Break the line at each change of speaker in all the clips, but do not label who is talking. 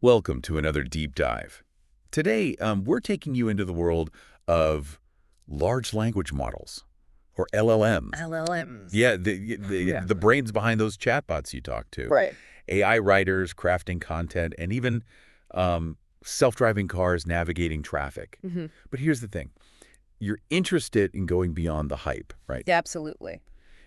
Welcome to another deep dive. Today, we're taking you into the world of large language models, or LLMs.
LLMs.
Yeah, the brains behind those chatbots you talk to.
Right.
AI writers crafting content, and even self-driving cars navigating traffic.
hmm
But here's the thing. You're interested in going beyond the hype, right?
Yeah, absolutely.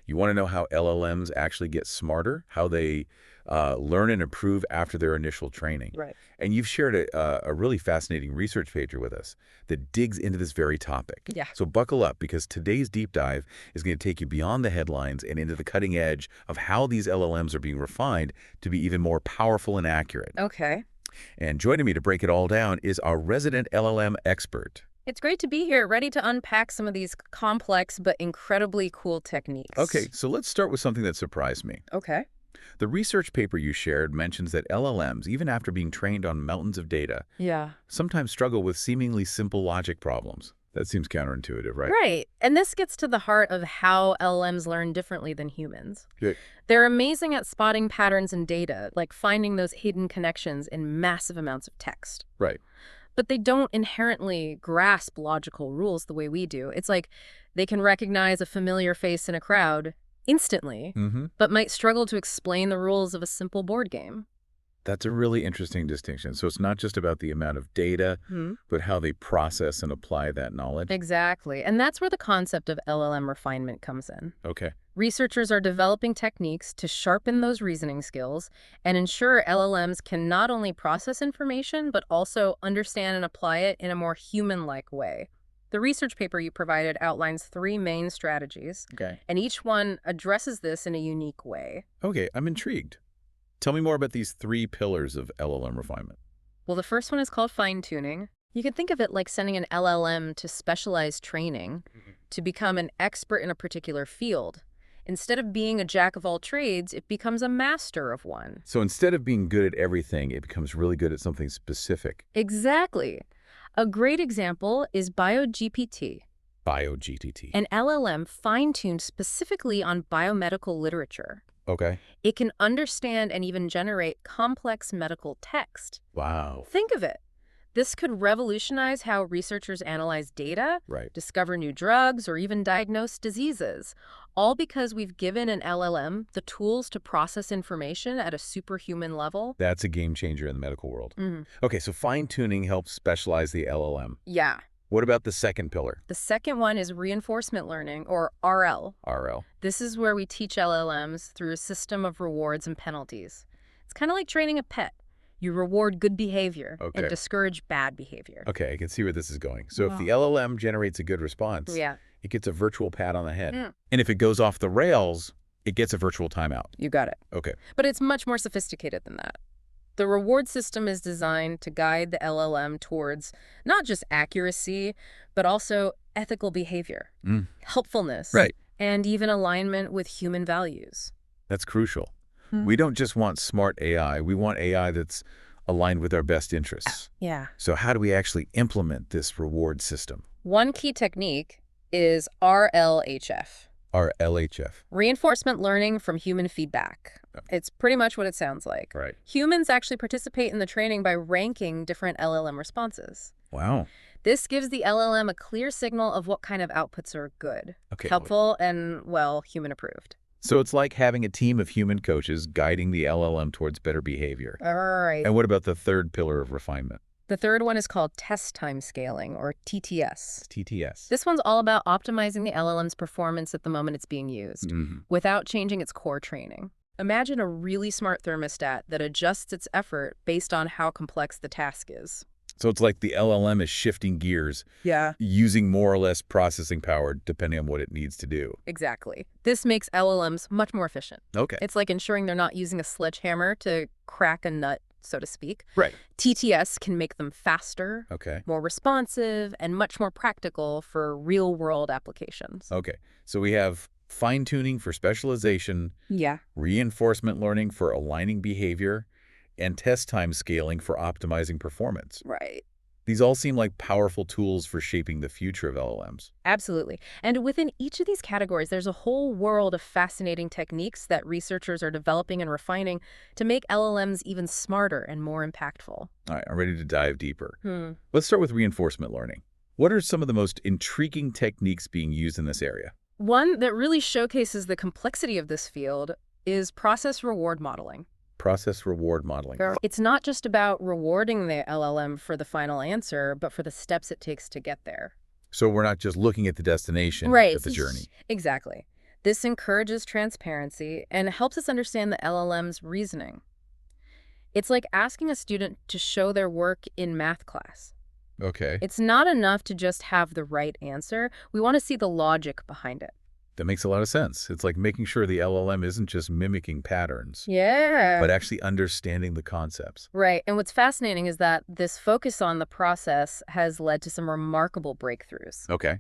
You want to know how LLMs actually get smarter, how they learn and improve after their initial training.
Right.
And you've shared a really fascinating research paper with us that digs into this very topic.
Yeah.
So buckle up, because today's deep dive is going to take you beyond the headlines and into the cutting edge of how these LLMs are being refined to be even more powerful and accurate.
Okay.
And joining me to break it all down is our resident LLM expert.
It's great to be here, ready to unpack some of these complex but incredibly cool techniques.
Okay, so let's start with something that surprised me.
Okay.
The research paper you shared mentions that LLMs, even after being trained on mountains of data,
Yeah.
sometimes struggle with seemingly simple logic problems. That seems counterintuitive, right?
Right. And this gets to the heart of how LLMs learn differently than humans.
Yeah.
They're amazing at spotting patterns in data, like finding those hidden connections in massive amounts of text.
Right.
But they don't inherently grasp logical rules the way we do. It's like they can recognize a familiar face in a crowd instantly,
Mm-hmm.
but might struggle to explain the rules of a simple board game.
That's a really interesting distinction. So it's not just about the amount of data, but how they process and apply that knowledge.
Exactly. And that's where the concept of LLM refinement comes in.
Okay.
Researchers are developing techniques to sharpen those reasoning skills and ensure LLMs can not only process information, but also understand and apply it in a more human-like way. The research paper you provided outlines 3 main strategies,
Okay.
and each one addresses this in a unique way.
Okay, I'm intrigued. Tell me more about these 3 pillars of LLM refinement.
Well, the first one is called fine-tuning. You can think of it like sending an LLM to specialized training to become an expert in a particular field. Instead of being a jack of all trades, it becomes a master of one.
So instead of being good at everything, it becomes really good at something specific.
Exactly. A great example is BioGPT,
BioGTT.
an LLM fine-tuned specifically on biomedical literature.
Okay.
It can understand and even generate complex medical text.
Wow.
Think of it. This could revolutionize how researchers analyze data,
Right.
discover new drugs, or even diagnose diseases, all because we've given an LLM the tools to process information at a superhuman level.
That's a game changer in the medical world.
Mhm.
Okay, so fine-tuning helps specialize the LLM.
Yeah.
What about the second pillar,
The second one is reinforcement learning, or RL.
RL?
This is where we teach LLMs through a system of rewards and penalties. It's kind of like training a pet. You reward good behavior
Okay.
and discourage bad behavior.
Okay, I can see where this is going. So if
Wow.
the LLM generates a good response,
Yeah,
it gets a virtual pat on the head.
Mm.
And if it goes off the rails, it gets a virtual timeout.
you got it.
Okay.
But it's much more sophisticated than that. The reward system is designed to guide the LLM towards not just accuracy, but also ethical behavior,
Mm.
helpfulness,
Right.
and even alignment with human values.
That's crucial.
Hmm.
We don't just want smart AI. We want AI that's aligned with our best interests.
Yeah.
So how do we actually implement this reward system?
One key technique is RLHF.
Our LHF.
Reinforcement learning from human feedback.
Yep.
It's pretty much what it sounds like.
Right.
Humans actually participate in the training by ranking different LLM responses.
Wow.
This gives the LLM a clear signal of what kind of outputs are good,
Okay.
helpful, and, well, human approved.
So it's like having a team of human coaches guiding the LLM towards better behavior.
All right.
And what about the third pillar of refinement?
The third one is called test time scaling, or TTS.
TTS.
This one's all about optimizing the LLM's performance at the moment it's being used,
Mhm.
without changing its core training. Imagine a really smart thermostat that adjusts its effort based on how complex the task is.
So it's like the LLM is shifting gears,
Yeah.
using more or less processing power depending on what it needs to do.
Exactly. This makes LLMs much more efficient.
Okay.
It's like ensuring they're not using a sledgehammer to crack a nut, so to speak.
Right.
TTS can make them faster,
Okay.
more responsive, and much more practical for real-world applications.
Okay. So we have fine-tuning for specialization,
Yeah.
reinforcement learning for aligning behavior, and test time scaling for optimizing performance.
Right.
These all seem like powerful tools for shaping the future of LLMs.
Absolutely. And within each of these categories, there's a whole world of fascinating techniques that researchers are developing and refining to make LLMs even smarter and more impactful.
All right, I'm ready to dive deeper. Let's start with reinforcement learning. What are some of the most intriguing techniques being used in this area?
One that really showcases the complexity of this field is process reward modeling.
Process reward modeling.
It's not just about rewarding the LLM for the final answer, but for the steps it takes to get there.
So we're not just looking at the destination,
Right.
but the journey.
Exactly. This encourages transparency and helps us understand the LLM's reasoning. It's like asking a student to show their work in math class.
Okay,
It's not enough to just have the right answer. We want to see the logic behind it.
that makes a lot of sense. It's like making sure the LLM isn't just mimicking patterns,
Yeah.
but actually understanding the concepts.
Right. And what's fascinating is that this focus on the process has led to some remarkable breakthroughs.
Okay.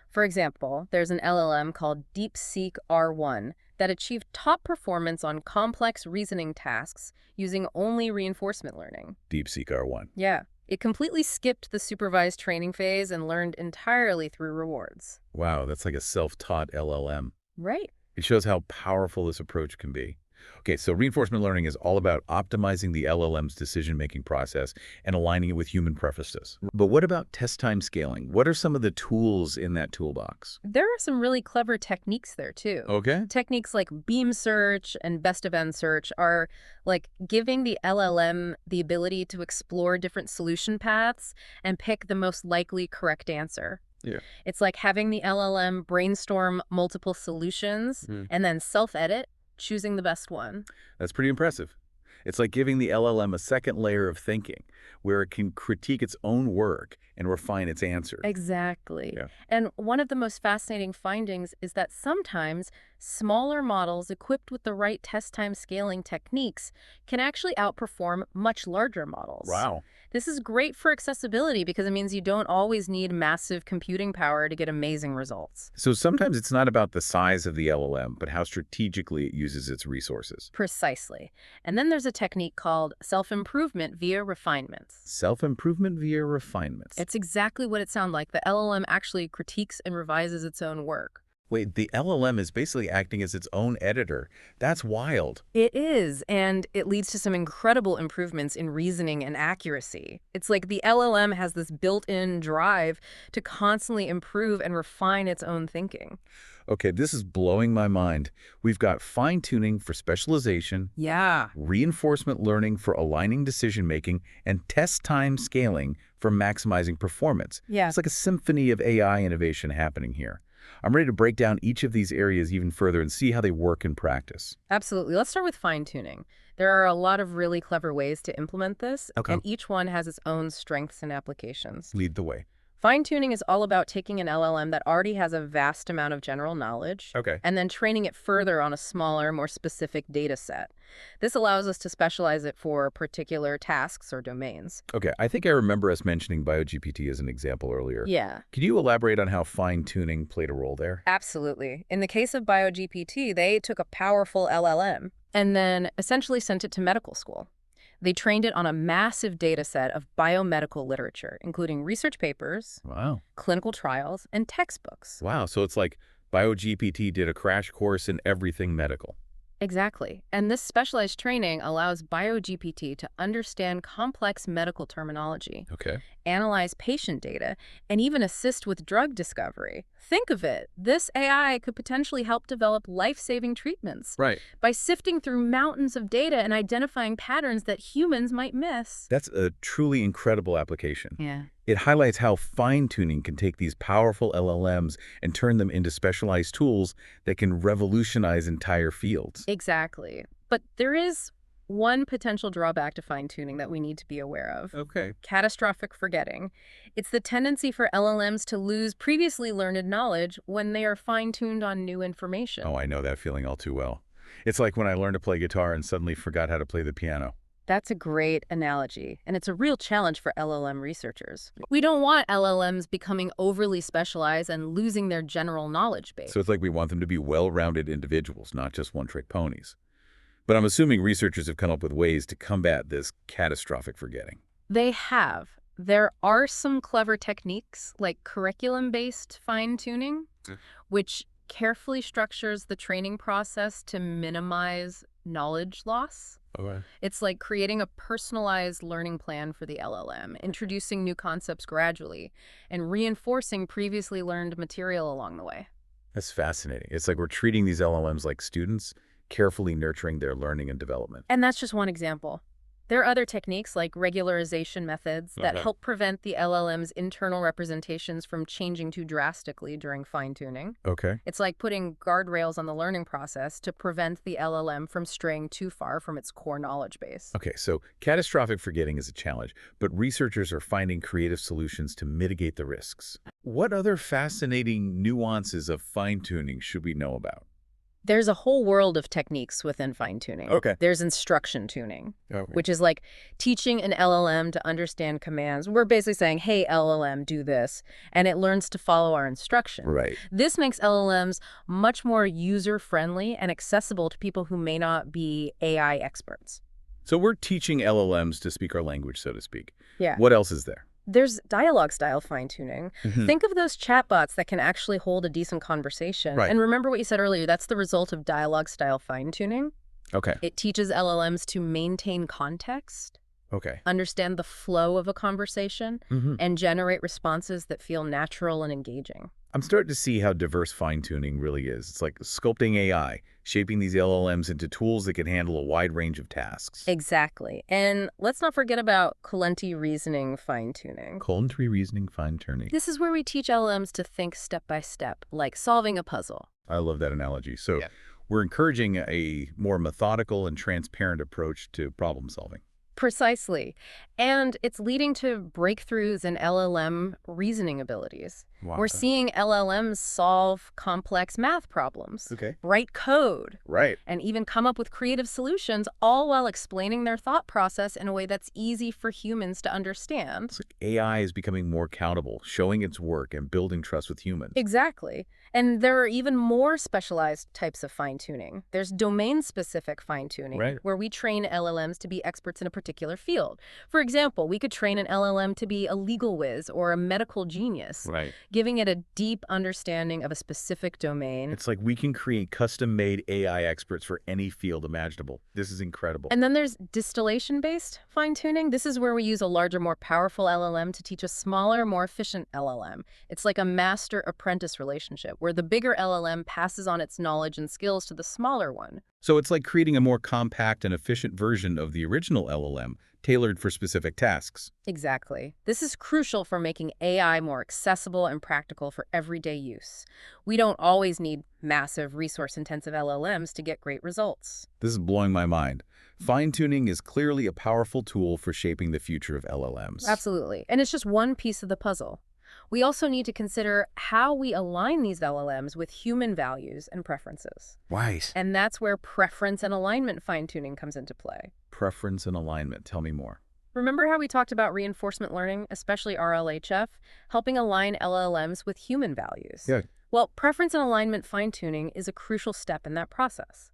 For example, there's an LLM called DeepSeek R1 that achieved top performance on complex reasoning tasks using only reinforcement learning.
DeepSeek R1.
Yeah. It completely skipped the supervised training phase and learned entirely through rewards.
Wow, that's like a self-taught LLM.
Right.
It shows how powerful this approach can be. Okay, so reinforcement learning is all about optimizing the LLM's decision-making process and aligning it with human preferences. But what about test time scaling? What are some of the tools in that toolbox?
There are some really clever techniques there, too.
Okay.
Techniques like beam search and best of n search are like giving the LLM the ability to explore different solution paths and pick the most likely correct answer.
Yeah.
It's like having the LLM brainstorm multiple solutions and then self-edit, choosing the best one.
That's pretty impressive. It's like giving the LLM a second layer of thinking, where it can critique its own work and refine its answers.
Exactly.
Yeah.
And one of the most fascinating findings is that sometimes smaller models equipped with the right test time scaling techniques can actually outperform much larger models.
Wow.
This is great for accessibility because it means you don't always need massive computing power to get amazing results.
So sometimes it's not about the size of the LLM, but how strategically it uses its resources.
Precisely. And then there's a technique called self-improvement via refinements.
Self-improvement via refinements.
It's exactly what it sounds like. The LLM actually critiques and revises its own work.
Wait, the LLM is basically acting as its own editor. That's wild.
It is, and it leads to some incredible improvements in reasoning and accuracy. It's like the LLM has this built-in drive to constantly improve and refine its own thinking.
Okay, this is blowing my mind. We've got fine-tuning for specialization,
Yeah.
reinforcement learning for aligning decision-making, and test time scaling for maximizing performance.
Yeah.
It's like a symphony of AI innovation happening here. I'm ready to break down each of these areas even further and see how they work in practice.
Absolutely. Let's start with fine-tuning. There are a lot of really clever ways to implement this,
Okay.
and each one has its own strengths and applications.
Lead the way.
Fine-tuning is all about taking an LLM that already has a vast amount of general knowledge
Okay.
and then training it further on a smaller, more specific data set. This allows us to specialize it for particular tasks or domains.
Okay, I think I remember us mentioning BioGPT as an example earlier.
Yeah,
Could you elaborate on how fine-tuning played a role there?
absolutely. In the case of BioGPT, they took a powerful LLM and then essentially sent it to medical school. They trained it on a massive data set of biomedical literature, including research papers,
Wow.
clinical trials, and textbooks.
Wow, so it's like BioGPT did a crash course in everything medical.
Exactly. And this specialized training allows BioGPT to understand complex medical terminology,
Okay.
analyze patient data, and even assist with drug discovery. Think of it. This AI could potentially help develop life-saving treatments
Right.
by sifting through mountains of data and identifying patterns that humans might miss.
That's a truly incredible application.
Yeah.
It highlights how fine-tuning can take these powerful LLMs and turn them into specialized tools that can revolutionize entire fields.
Exactly. But there is one potential drawback to fine-tuning that we need to be aware of.
Okay.
Catastrophic forgetting. It's the tendency for LLMs to lose previously learned knowledge when they are fine-tuned on new information.
Oh, I know that feeling all too well. It's like when I learned to play guitar and suddenly forgot how to play the piano.
That's a great analogy, and it's a real challenge for LLM researchers. We don't want LLMs becoming overly specialized and losing their general knowledge base.
So it's like we want them to be well-rounded individuals, not just one-trick ponies. But I'm assuming researchers have come up with ways to combat this catastrophic forgetting.
They have. There are some clever techniques like curriculum-based fine-tuning,
Mm.
which carefully structures the training process to minimize knowledge loss.
Okay.
It's like creating a personalized learning plan for the LLM, introducing new concepts gradually, and reinforcing previously learned material along the way.
That's fascinating. It's like we're treating these LLMs like students, carefully nurturing their learning and development.
And that's just one example. There are other techniques like regularization methods that
Okay.
help prevent the LLM's internal representations from changing too drastically during fine-tuning.
Okay.
It's like putting guardrails on the learning process to prevent the LLM from straying too far from its core knowledge base.
Okay, so catastrophic forgetting is a challenge, but researchers are finding creative solutions to mitigate the risks. What other fascinating nuances of fine-tuning should we know about?
There's a whole world of techniques within fine-tuning.
Okay.
There's instruction tuning,
Okay.
which is like teaching an LLM to understand commands. We're basically saying, hey, LLM, do this, and it learns to follow our instruction.
Right.
This makes LLMs much more user-friendly and accessible to people who may not be AI experts.
So we're teaching LLMs to speak our language, so to speak.
Yeah.
What else is there?
There's dialogue-style fine-tuning.
Mhm.
Think of those chatbots that can actually hold a decent conversation.
Right.
And remember what you said earlier, that's the result of dialogue-style fine-tuning.
Okay.
It teaches LLMs to maintain context,
Okay.
understand the flow of a conversation,
Mhm.
and generate responses that feel natural and engaging.
I'm starting to see how diverse fine-tuning really is. It's like sculpting AI, shaping these LLMs into tools that can handle a wide range of tasks.
Exactly. And let's not forget about Colenti reasoning fine-tuning.
Culinary reasoning fine-tuning.
This is where we teach LLMs to think step by step, like solving a puzzle.
I love that analogy. So
Yeah.
we're encouraging a more methodical and transparent approach to problem solving.
Precisely. And it's leading to breakthroughs in LLM reasoning abilities.
Wow.
We're seeing LLMs solve complex math problems,
Okay.
write code,
Right.
and even come up with creative solutions, all while explaining their thought process in a way that's easy for humans to understand.
It's like AI is becoming more accountable, showing its work and building trust with humans.
Exactly. And there are even more specialized types of fine-tuning. There's domain-specific fine-tuning,
Right.
where we train LLMs to be experts in a particular field. For example, we could train an LLM to be a legal whiz or a medical genius,
Right.
giving it a deep understanding of a specific domain.
It's like we can create custom-made AI experts for any field imaginable. This is incredible.
And then there's distillation-based fine-tuning. This is where we use a larger, more powerful LLM to teach a smaller, more efficient LLM. It's like a master-apprentice relationship, where the bigger LLM passes on its knowledge and skills to the smaller one.
So it's like creating a more compact and efficient version of the original LLM, tailored for specific tasks.
Exactly. This is crucial for making AI more accessible and practical for everyday use. We don't always need massive, resource-intensive LLMs to get great results.
This is blowing my mind. Fine-tuning is clearly a powerful tool for shaping the future of LLMs.
Absolutely. And it's just one piece of the puzzle. We also need to consider how we align these LLMs with human values and preferences.
Right.
And that's where preference and alignment fine-tuning comes into play.
Preference and alignment. Tell me more.
Remember how we talked about reinforcement learning, especially RLHF, helping align LLMs with human values?
Yeah.
Well, preference and alignment fine-tuning is a crucial step in that process.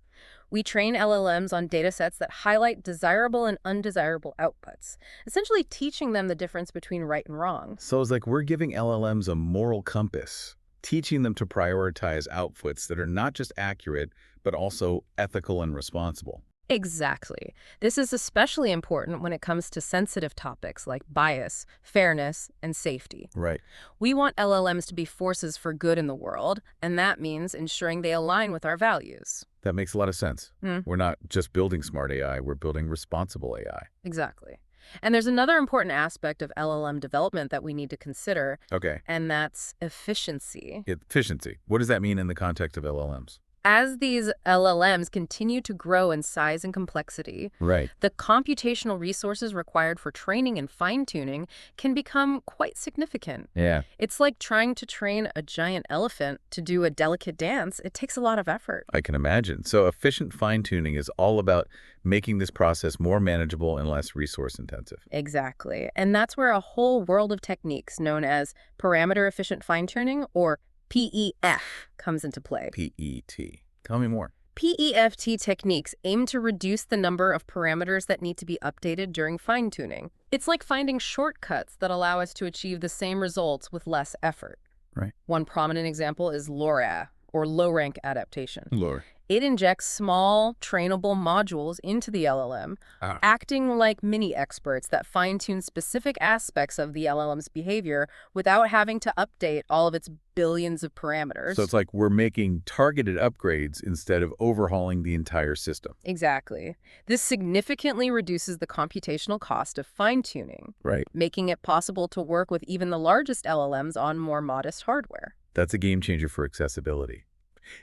We train LLMs on datasets that highlight desirable and undesirable outputs, essentially teaching them the difference between right and wrong.
So it's like we're giving LLMs a moral compass, teaching them to prioritize outputs that are not just accurate, but also ethical and responsible.
Exactly. This is especially important when it comes to sensitive topics like bias, fairness, and safety.
Right.
We want LLMs to be forces for good in the world, and that means ensuring they align with our values.
That makes a lot of sense.
Mm.
We're not just building smart AI, we're building responsible AI.
Exactly. And there's another important aspect of LLM development that we need to consider,
Okay.
and that's efficiency.
Efficiency. What does that mean in the context of LLMs?
As these LLMs continue to grow in size and complexity,
Right.
the computational resources required for training and fine-tuning can become quite significant.
Yeah.
It's like trying to train a giant elephant to do a delicate dance. It takes a lot of effort.
I can imagine. So efficient fine-tuning is all about making this process more manageable and less resource-intensive.
Exactly. And that's where a whole world of techniques known as parameter-efficient fine-tuning, or PEF, comes into play.
PET. Tell me more.
PEFT techniques aim to reduce the number of parameters that need to be updated during fine-tuning. It's like finding shortcuts that allow us to achieve the same results with less effort.
Right.
One prominent example is LoRa, or low-rank adaptation.
Lore.
It injects small, trainable modules into the LLM,
Ah.
acting like mini-experts that fine-tune specific aspects of the LLM's behavior without having to update all of its billions of parameters.
So it's like we're making targeted upgrades instead of overhauling the entire system.
Exactly. This significantly reduces the computational cost of fine-tuning,
Right.
making it possible to work with even the largest LLMs on more modest hardware.
That's a game changer for accessibility.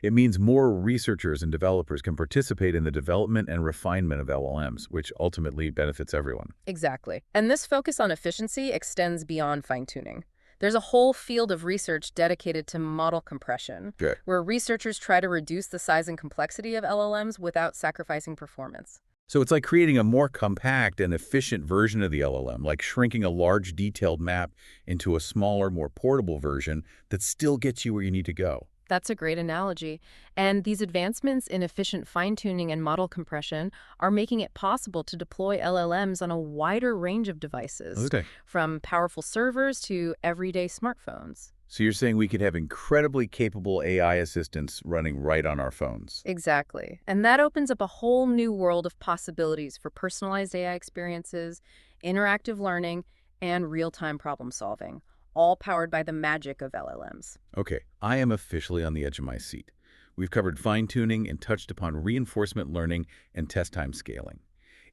It means more researchers and developers can participate in the development and refinement of LLMs, which ultimately benefits everyone.
Exactly. And this focus on efficiency extends beyond fine-tuning. There's a whole field of research dedicated to model compression,
Okay.
where researchers try to reduce the size and complexity of LLMs without sacrificing performance.
So it's like creating a more compact and efficient version of the LLM, like shrinking a large detailed map into a smaller, more portable version that still gets you where you need to go.
That's a great analogy. And these advancements in efficient fine-tuning and model compression are making it possible to deploy LLMs on a wider range of devices,
Okay.
from powerful servers to everyday smartphones.
So you're saying we could have incredibly capable AI assistants running right on our phones.
Exactly. And that opens up a whole new world of possibilities for personalized AI experiences, interactive learning, and real-time problem solving, all powered by the magic of LLMs.
Okay, I am officially on the edge of my seat. We've covered fine-tuning and touched upon reinforcement learning and test time scaling.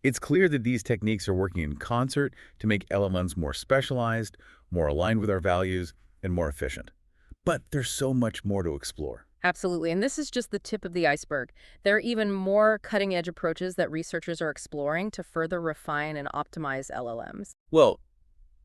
It's clear that these techniques are working in concert to make LLMs more specialized, more aligned with our values, and more efficient. But there's so much more to explore.
Absolutely. And this is just the tip of the iceberg. There are even more cutting-edge approaches that researchers are exploring to further refine and optimize LLMs.
Well,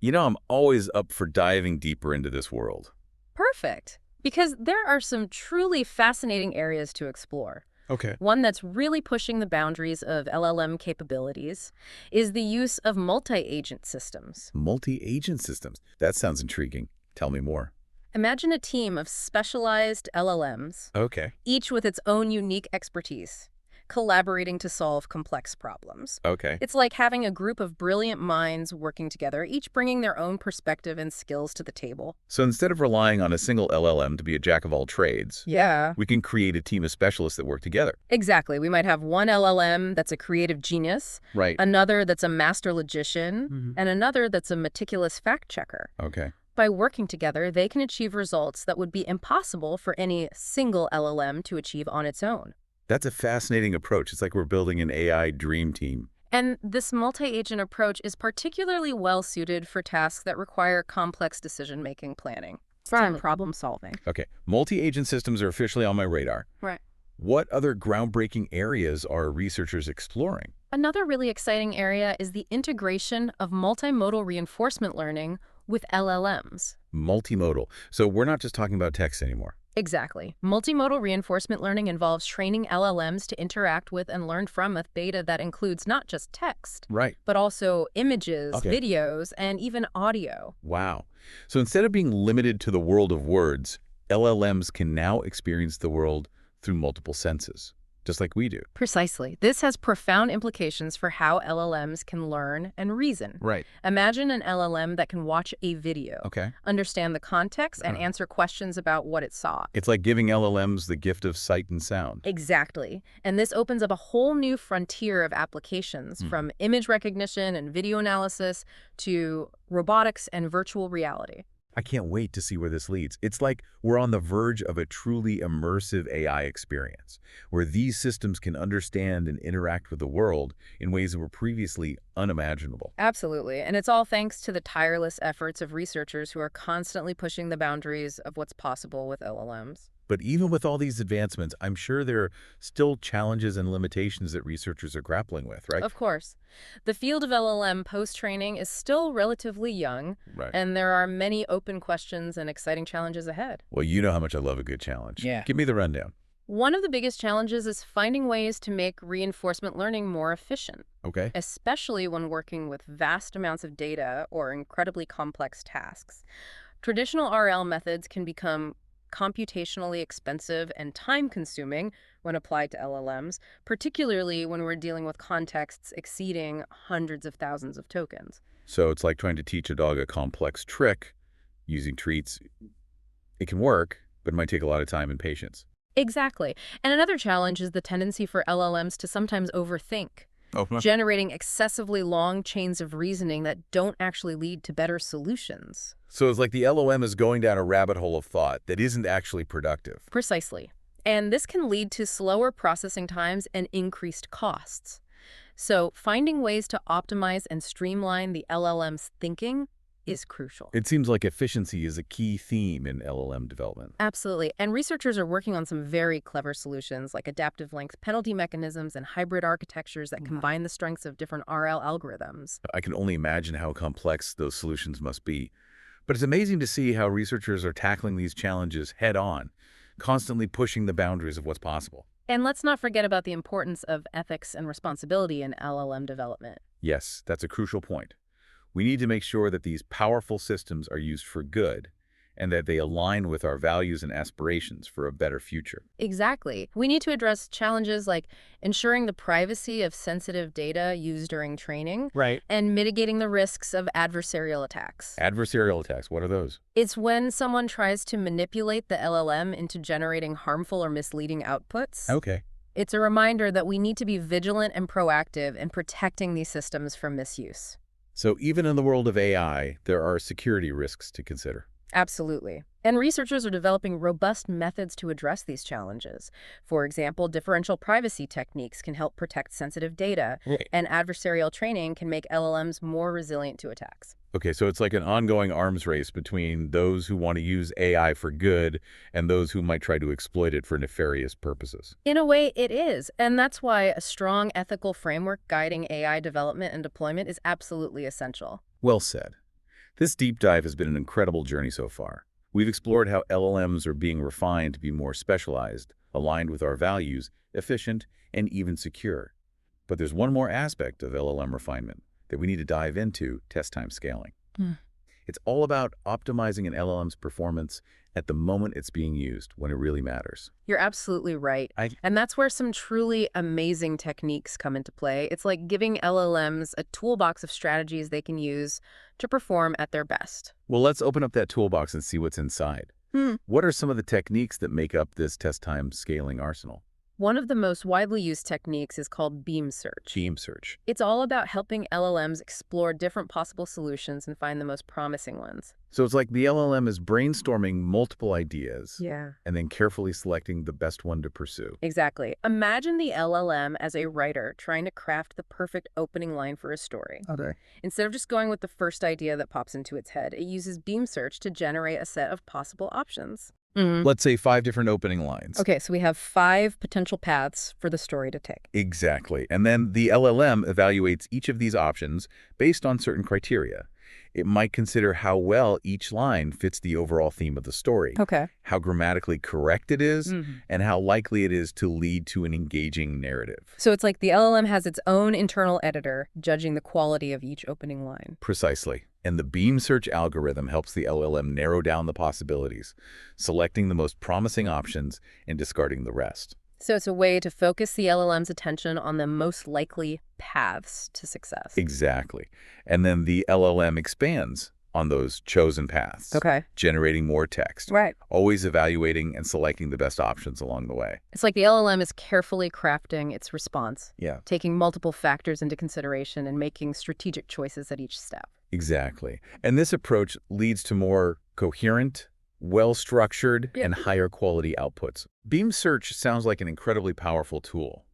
I'm always up for diving deeper into this world.
Perfect. Because there are some truly fascinating areas to explore.
Okay.
One that's really pushing the boundaries of LLM capabilities is the use of multi-agent systems.
Multi-agent systems. That sounds intriguing. Tell me more.
Imagine a team of specialized LLMs,
Okay.
each with its own unique expertise, collaborating to solve complex problems.
Okay.
It's like having a group of brilliant minds working together, each bringing their own perspective and skills to the table.
So instead of relying on a single LLM to be a jack of all trades,
Yeah.
we can create a team of specialists that work together.
Exactly. We might have one LLM that's a creative genius,
Right.
another that's a master logician,
Mhm.
and another that's a meticulous fact checker.
Okay.
By working together, they can achieve results that would be impossible for any single LLM to achieve on its own.
That's a fascinating approach. It's like we're building an AI dream team.
And this multi-agent approach is particularly well-suited for tasks that require complex decision-making planning and problem solving.
Okay. Multi-agent systems are officially on my radar.
Right.
What other groundbreaking areas are researchers exploring?
Another really exciting area is the integration of multimodal reinforcement learning with LLMs.
Multimodal. So we're not just talking about text anymore.
Exactly. Multimodal reinforcement learning involves training LLMs to interact with and learn from a data that includes not just text,
Right.
but also images,
Okay.
videos, and even audio.
Wow. So instead of being limited to the world of words, LLMs can now experience the world through multiple senses, just like we do.
Precisely. This has profound implications for how LLMs can learn and reason.
Right.
Imagine an LLM that can watch a video,
Okay.
understand the context, and
Uh-huh.
answer questions about what it saw.
It's like giving LLMs the gift of sight and sound.
Exactly. And this opens up a whole new frontier of applications, from image recognition and video analysis to robotics and virtual reality.
I can't wait to see where this leads. It's like we're on the verge of a truly immersive AI experience, where these systems can understand and interact with the world in ways that were previously unimaginable.
Absolutely. And it's all thanks to the tireless efforts of researchers who are constantly pushing the boundaries of what's possible with LLMs.
But even with all these advancements, I'm sure there are still challenges and limitations that researchers are grappling with, right?
Of course. The field of LLM post-training is still relatively young,
Right.
and there are many open questions and exciting challenges ahead.
Well, you know how much I love a good challenge.
Yeah.
Give me the rundown.
One of the biggest challenges is finding ways to make reinforcement learning more efficient,
Okay.
especially when working with vast amounts of data or incredibly complex tasks. Traditional RL methods can become computationally expensive and time-consuming when applied to LLMs, particularly when we're dealing with contexts exceeding hundreds of thousands of tokens.
So it's like trying to teach a dog a complex trick using treats. It can work, but it might take a lot of time and patience.
Exactly. And another challenge is the tendency for LLMs to sometimes overthink,
Oh,
generating excessively long chains of reasoning that don't actually lead to better solutions.
so it's like the LLM is going down a rabbit hole of thought that isn't actually productive.
Precisely. And this can lead to slower processing times and increased costs. So finding ways to optimize and streamline the LLM's thinking is crucial.
It seems like efficiency is a key theme in LLM development.
Absolutely. And researchers are working on some very clever solutions like adaptive length penalty mechanisms and hybrid architectures that combine the strengths of different RL algorithms.
I can only imagine how complex those solutions must be. But it's amazing to see how researchers are tackling these challenges head-on, constantly pushing the boundaries of what's possible.
And let's not forget about the importance of ethics and responsibility in LLM development.
Yes, that's a crucial point. We need to make sure that these powerful systems are used for good and that they align with our values and aspirations for a better future.
Exactly. We need to address challenges like ensuring the privacy of sensitive data used during training
Right.
and mitigating the risks of adversarial attacks.
Adversarial attacks, what are those?
It's when someone tries to manipulate the LLM into generating harmful or misleading outputs.
Okay.
It's a reminder that we need to be vigilant and proactive in protecting these systems from misuse.
So even in the world of AI, there are security risks to consider.
Absolutely. And researchers are developing robust methods to address these challenges. For example, differential privacy techniques can help protect sensitive data,
Right.
and adversarial training can make LLMs more resilient to attacks.
Okay, so it's like an ongoing arms race between those who want to use AI for good and those who might try to exploit it for nefarious purposes.
In a way, it is. And that's why a strong ethical framework guiding AI development and deployment is absolutely essential.
Well said. This deep dive has been an incredible journey so far. We've explored how LLMs are being refined to be more specialized, aligned with our values, efficient, and even secure. But there's one more aspect of LLM refinement that we need to dive into: test time scaling. It's all about optimizing an LLM's performance at the moment it's being used, when it really matters.
You're absolutely right. And that's where some truly amazing techniques come into play. It's like giving LLMs a toolbox of strategies they can use to perform at their best.
Well, let's open up that toolbox and see what's inside. What are some of the techniques that make up this test time scaling arsenal?
One of the most widely used techniques is called beam search.
Beam search.
It's all about helping LLMs explore different possible solutions and find the most promising ones.
So it's like the LLM is brainstorming multiple ideas
Yeah.
and then carefully selecting the best one to pursue.
Exactly. Imagine the LLM as a writer trying to craft the perfect opening line for a story.
Okay.
Instead of just going with the first idea that pops into its head, it uses beam search to generate a set of possible options.
Let's say 5 different opening lines.
Okay, so we have 5 potential paths for the story to take.
Exactly. And then the LLM evaluates each of these options based on certain criteria. It might consider how well each line fits the overall theme of the story,
Okay.
how grammatically correct it is, and how likely it is to lead to an engaging narrative.
So it's like the LLM has its own internal editor judging the quality of each opening line.
Precisely. And the beam search algorithm helps the LLM narrow down the possibilities, selecting the most promising options and discarding the rest.
So it's a way to focus the LLM's attention on the most likely paths to success.
Exactly. And then the LLM expands on those chosen paths,
Okay.
generating more text,
Right.
always evaluating and selecting the best options along the way.
It's like the LLM is carefully crafting its response,
Yeah,
taking multiple factors into consideration and making strategic choices at each step.
exactly. And this approach leads to more coherent, well-structured, and higher quality outputs. Beam search sounds like an incredibly powerful tool.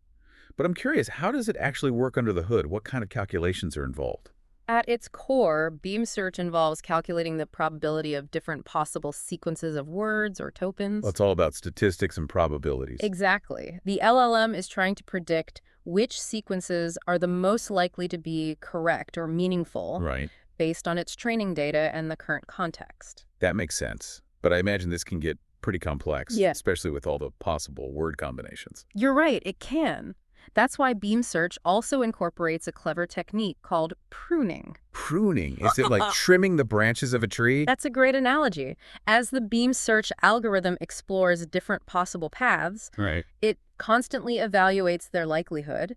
But I'm curious, how does it actually work under the hood? What kind of calculations are involved?
At its core, beam search involves calculating the probability of different possible sequences of words or tokens.
Well, it's all about statistics and probabilities.
Exactly. The LLM is trying to predict which sequences are the most likely to be correct or meaningful
Right.
based on its training data and the current context.
That makes sense. But I imagine this can get pretty complex,
Yeah.
especially with all the possible word combinations.
You're right, it can. That's why Beam Search also incorporates a clever technique called pruning.
Pruning? Is it like trimming the branches of a tree?
That's a great analogy. As the Beam Search algorithm explores different possible paths,
Right.
it constantly evaluates their likelihood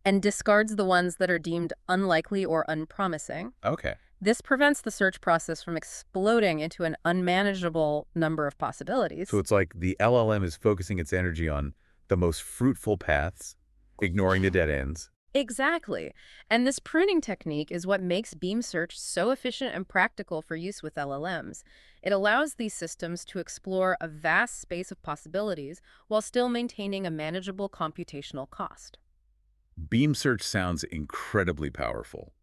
and discards the ones that are deemed unlikely or unpromising.
Okay.
This prevents the search process from exploding into an unmanageable number of
So
possibilities.
it's like the LLM is focusing its energy on the most fruitful paths, ignoring the dead ends.
Exactly. And this pruning technique is what makes Beam Search so efficient and practical for use with LLMs. It allows these systems to explore a vast space of possibilities while still maintaining a manageable computational cost.
Beam search sounds incredibly powerful.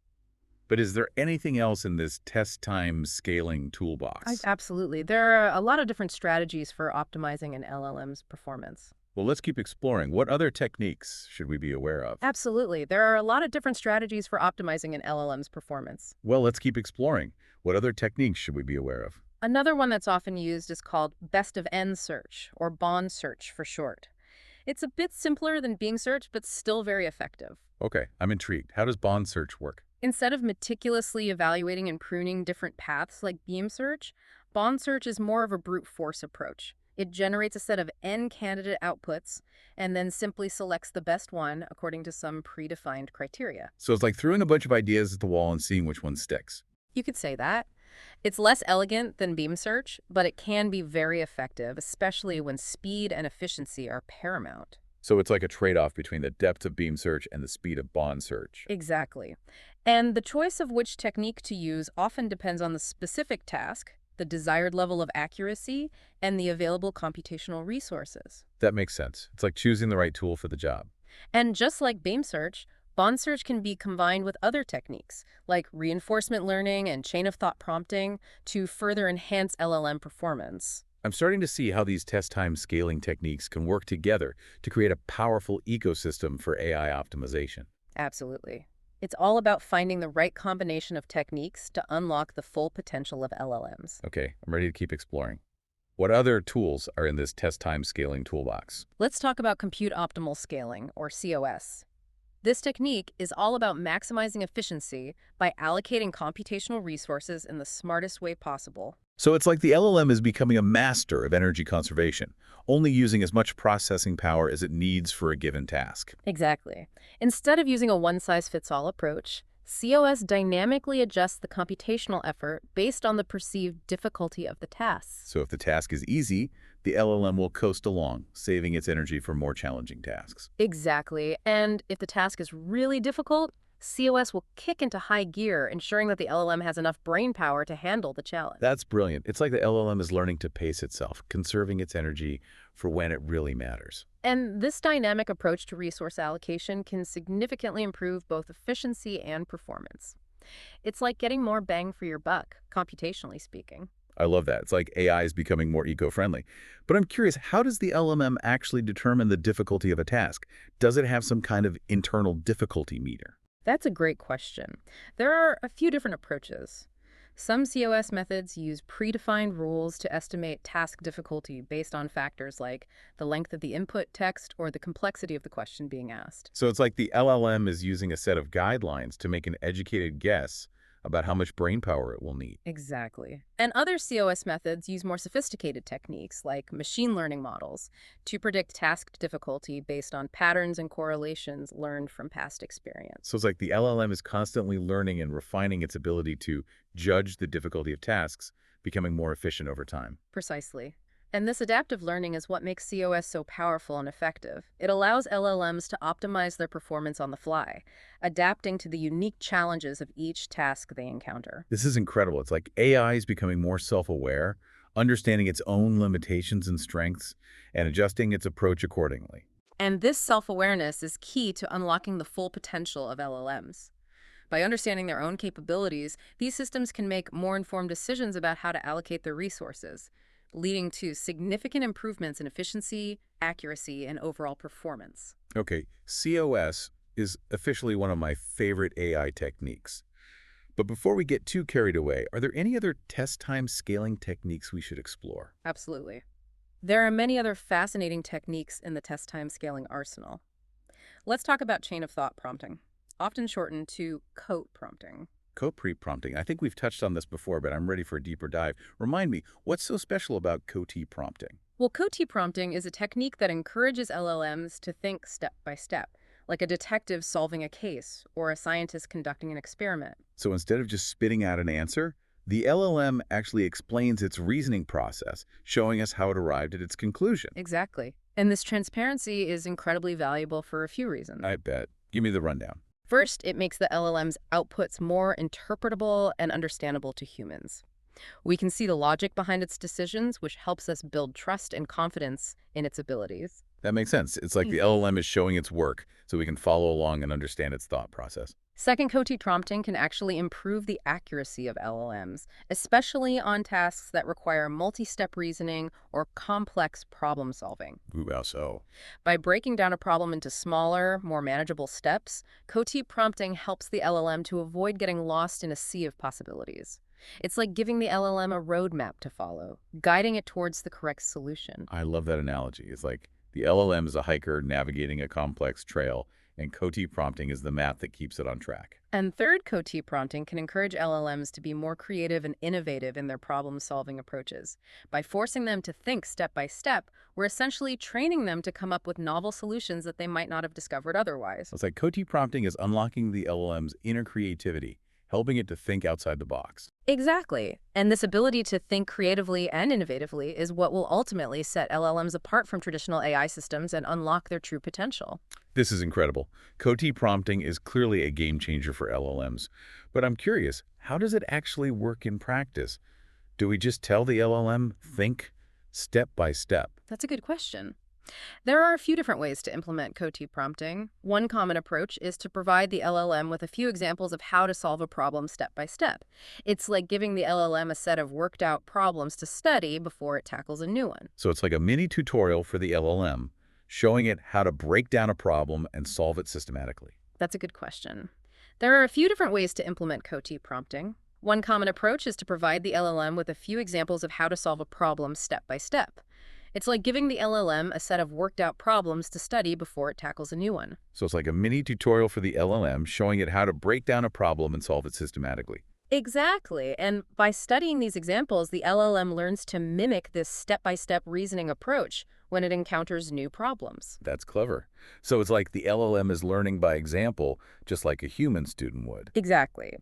But is there anything else in this test time scaling toolbox?
Absolutely. There are a lot of different strategies for optimizing an LLM's performance.
Well, let's keep exploring. What other techniques should we be aware of?
Absolutely. There are a lot of different strategies for optimizing an LLM's performance.
Well, let's keep exploring. What other techniques should we be aware of?
Another one that's often used is called best of n search, or bond search for short. It's a bit simpler than Bing search, but still very effective.
Okay, I'm intrigued. How does bond search work?
Instead of meticulously evaluating and pruning different paths like beam search, bond search is more of a brute force approach. It generates a set of n candidate outputs and then simply selects the best one according to some predefined criteria.
So it's like throwing a bunch of ideas at the wall and seeing which one sticks.
You could say that. It's less elegant than beam search, but it can be very effective, especially when speed and efficiency are paramount.
So it's like a trade-off between the depth of beam search and the speed of bond search.
Exactly. And the choice of which technique to use often depends on the specific task, the desired level of accuracy, and the available computational resources.
That makes sense. It's like choosing the right tool for the job.
And just like beam search, bond search can be combined with other techniques, like reinforcement learning and chain of thought prompting, to further enhance LLM performance.
I'm starting to see how these test time scaling techniques can work together to create a powerful ecosystem for AI optimization.
Absolutely. It's all about finding the right combination of techniques to unlock the full potential of LLMs.
Okay, I'm ready to keep exploring. What other tools are in this test time scaling toolbox?
Let's talk about compute optimal scaling, or COS. This technique is all about maximizing efficiency by allocating computational resources in the smartest way possible.
So it's like the LLM is becoming a master of energy conservation, only using as much processing power as it needs for a given task.
Exactly. Instead of using a one-size-fits-all approach, COS dynamically adjusts the computational effort based on the perceived difficulty of the tasks.
So if the task is easy, the LLM will coast along, saving its energy for more challenging tasks.
Exactly. And if the task is really difficult, COS will kick into high gear, ensuring that the LLM has enough brain power to handle the challenge.
That's brilliant. It's like the LLM is learning to pace itself, conserving its energy for when it really matters.
And this dynamic approach to resource allocation can significantly improve both efficiency and performance. It's like getting more bang for your buck, computationally speaking.
I love that. It's like AI is becoming more eco-friendly. But I'm curious, how does the LLM actually determine the difficulty of a task? Does it have some kind of internal difficulty meter?
That's a great question. There are a few different approaches. Some COS methods use predefined rules to estimate task difficulty based on factors like the length of the input text or the complexity of the question being asked.
So it's like the LLM is using a set of guidelines to make an educated guess about how much brain power it will need.
Exactly. And other COS methods use more sophisticated techniques like machine learning models to predict task difficulty based on patterns and correlations learned from past experience.
So it's like the LLM is constantly learning and refining its ability to judge the difficulty of tasks, becoming more efficient over time.
Precisely. And this adaptive learning is what makes COS so powerful and effective. It allows LLMs to optimize their performance on the fly, adapting to the unique challenges of each task they encounter.
This is incredible. It's like AI is becoming more self-aware, understanding its own limitations and strengths, and adjusting its approach accordingly.
And this self-awareness is key to unlocking the full potential of LLMs. By understanding their own capabilities, these systems can make more informed decisions about how to allocate their resources, leading to significant improvements in efficiency, accuracy, and overall performance.
Okay, COS is officially one of my favorite AI techniques. But before we get too carried away, are there any other test time scaling techniques we should explore?
Absolutely. There are many other fascinating techniques in the test time scaling arsenal. Let's talk about chain of thought prompting, often shortened to COAT prompting.
Co-pre-prompting. I think we've touched on this before, but I'm ready for a deeper dive. Remind me, what's so special about co-t prompting?
Well, COAT prompting is a technique that encourages LLMs to think step by step, like a detective solving a case or a scientist conducting an experiment.
So instead of just spitting out an answer, the LLM actually explains its reasoning process, showing us how it arrived at its conclusion.
Exactly. And this transparency is incredibly valuable for a few reasons.
I bet. Give me the rundown.
First, it makes the LLM's outputs more interpretable and understandable to humans. We can see the logic behind its decisions, which helps us build trust and confidence in its abilities.
That makes sense. It's like the LLM is showing its work, so we can follow along and understand its thought process.
Second, COAT prompting can actually improve the accuracy of LLMs, especially on tasks that require multi-step reasoning or complex problem solving.
Ooh, how so?
By breaking down a problem into smaller, more manageable steps, COAT prompting helps the LLM to avoid getting lost in a sea of possibilities. It's like giving the LLM a roadmap to follow, guiding it towards the correct solution.
I love that analogy. It's like the LLM is a hiker navigating a complex trail, and COT prompting is the map that keeps it on track.
And third, COAT prompting can encourage LLMs to be more creative and innovative in their problem-solving approaches. By forcing them to think step by step, we're essentially training them to come up with novel solutions that they might not have discovered otherwise.
It's like COT prompting is unlocking the LLM's inner creativity, helping it to think outside the box.
Exactly. And this ability to think creatively and innovatively is what will ultimately set LLMs apart from traditional AI systems and unlock their true potential.
This is incredible. COT prompting is clearly a game changer for LLMs. But I'm curious, how does it actually work in practice? Do we just tell the LLM, think step by step?
That's a good question. There are a few different ways to implement COAT prompting. One common approach is to provide the LLM with a few examples of how to solve a problem step by step. It's like giving the LLM a set of worked out problems to study before it tackles a new one.
So it's like a mini tutorial for the LLM, showing it how to break down a problem and solve it systematically.
That's a good question. There are a few different ways to implement COAT prompting. One common approach is to provide the LLM with a few examples of how to solve a problem step by step. It's like giving the LLM a set of worked out problems to study before it tackles a new one.
So it's like a mini tutorial for the LLM, showing it how to break down a problem and solve it systematically.
Exactly. And by studying these examples, the LLM learns to mimic this step-by-step reasoning approach when it encounters new problems.
That's clever. So it's like the LLM is learning by example, just like a human student would.
Exactly.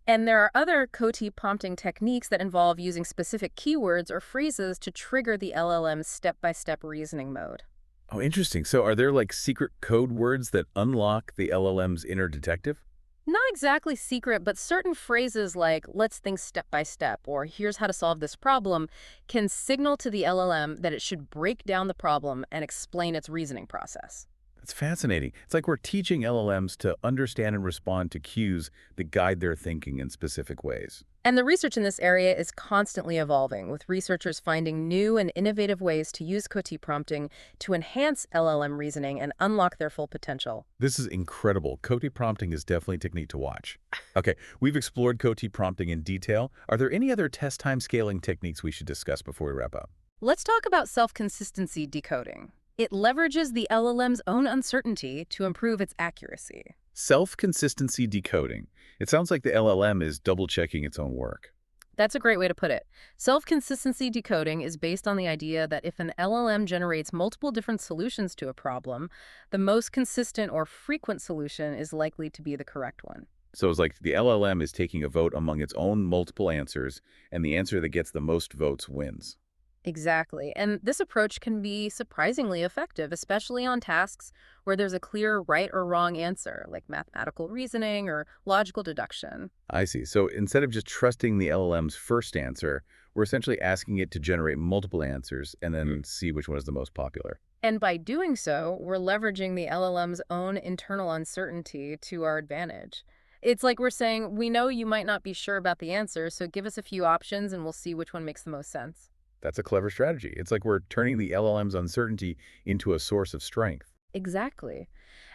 And there are other COAT prompting techniques that involve using specific keywords or phrases to trigger the LLM's step-by-step reasoning mode.
Oh, interesting. So are there like secret code words that unlock the LLM's inner detective?
Not exactly secret, but certain phrases like, let's think step by step, or here's how to solve this problem, can signal to the LLM that it should break down the problem and explain its reasoning process.
That's fascinating. It's like we're teaching LLMs to understand and respond to cues that guide their thinking in specific ways.
And the research in this area is constantly evolving, with researchers finding new and innovative ways to use COAT prompting to enhance LLM reasoning and unlock their full potential.
This is incredible. COT prompting is definitely a technique to watch. Okay, we've explored COT prompting in detail. Are there any other test time scaling techniques we should discuss before we wrap up?
Let's talk about self-consistency decoding. It leverages the LLM's own uncertainty to improve its accuracy.
Self-consistency decoding. It sounds like the LLM is double-checking its own work.
That's a great way to put it. Self-consistency decoding is based on the idea that if an LLM generates multiple different solutions to a problem, the most consistent or frequent solution is likely to be the correct one.
So it's like the LLM is taking a vote among its own multiple answers, and the answer that gets the most votes wins.
Exactly. And this approach can be surprisingly effective, especially on tasks where there's a clear right or wrong answer, like mathematical reasoning or logical deduction.
I see. So instead of just trusting the LLM's first answer, we're essentially asking it to generate multiple answers and then see which one is the most popular.
And by doing so, we're leveraging the LLM's own internal uncertainty to our advantage. It's like we're saying, we know you might not be sure about the answer, so give us a few options and we'll see which one makes the most sense.
That's a clever strategy. It's like we're turning the LLM's uncertainty into a source of strength.
Exactly.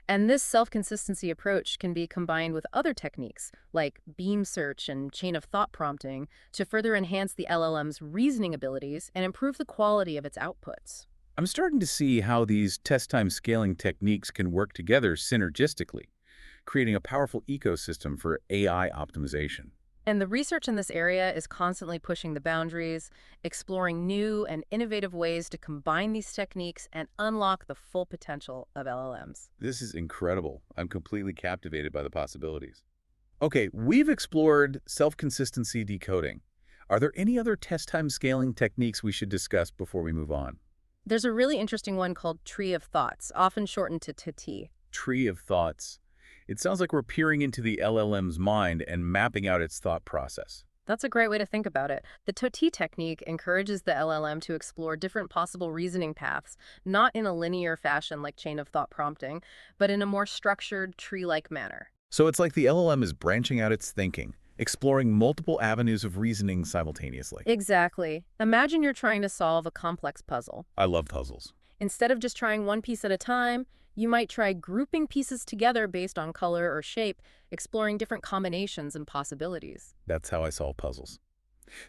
And this self-consistency approach can be combined with other techniques, like beam search and chain of thought prompting, to further enhance the LLM's reasoning abilities and improve the quality of its outputs.
I'm starting to see how these test time scaling techniques can work together synergistically, creating a powerful ecosystem for AI optimization.
And the research in this area is constantly pushing the boundaries, exploring new and innovative ways to combine these techniques and unlock the full potential of LLMs.
This is incredible. I'm completely captivated by the possibilities. Okay, we've explored self-consistency decoding. Are there any other test time scaling techniques we should discuss before we move on?
There's a really interesting one called Tree of Thoughts, often shortened to TT.
Tree of thoughts. It sounds like we're peering into the LLM's mind and mapping out its thought process.
That's a great way to think about it. The TOTI technique encourages the LLM to explore different possible reasoning paths, not in a linear fashion like chain of thought prompting, but in a more structured, tree-like manner.
So it's like the LLM is branching out its thinking, exploring multiple avenues of reasoning simultaneously.
Exactly. Imagine you're trying to solve a complex puzzle.
I love puzzles.
Instead of just trying one piece at a time, you might try grouping pieces together based on color or shape, exploring different combinations and possibilities.
That's how I solve puzzles.